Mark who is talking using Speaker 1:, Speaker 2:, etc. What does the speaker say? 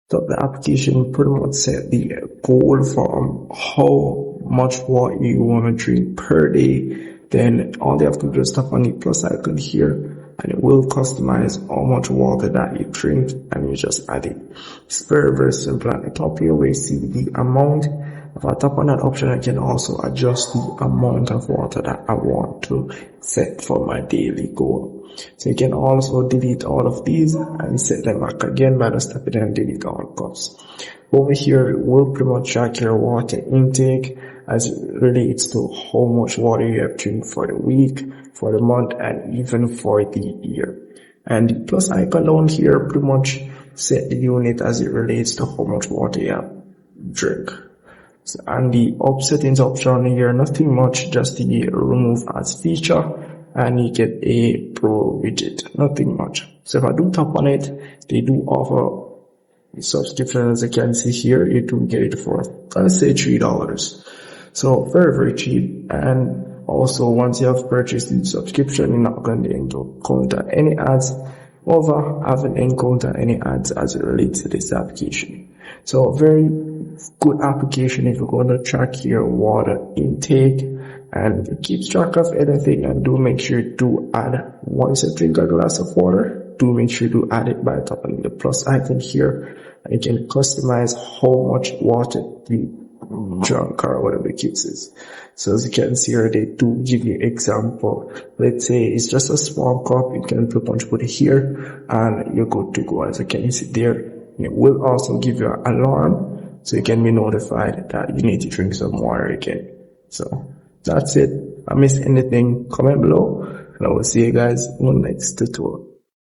Speaker 1: So the application pretty much set the goal for how much water you want to drink per day. Then all you have to do is tap on the plus icon here, and it will customize how much water that you drink, and you just add it. It's very simple. At the top here we see the amount. If I tap on that option, I can also adjust the amount of water that I want to set for my daily goal. So you can also delete all of these and set them back again by just tapping and delete all cups. Over here, it will pretty much track your water intake as it relates to how much water you have drank for the week, for the month, and even for the year. And the plus icon down here pretty much set the unit as it relates to how much water you have drink. So, and the settings option here, nothing much, just the remove as feature, and you get a pro widget, nothing much. So if I do tap on it, they do offer a subscription. As you can see here, you do get it for, let's say, $3. So very cheap. And also, once you have purchased the subscription, you're not going to encounter any ads. I haven't encountered any ads as it relates to this application. So very good application if you're going to track your water intake and it keeps track of anything. And do make sure to add, once you drink a glass of water, do make sure to add it by tapping the plus icon here, and you can customize how much water you drunk or whatever the case is. So as you can see here, they do give you example. Let's say it's just a small cup, you can pretty much put it here and you're good to go. As you can see there, it will also give you an alarm so you can be notified that you need to drink some water again. So that's it. If I missed anything, comment below, and I will see you guys on the next tutorial.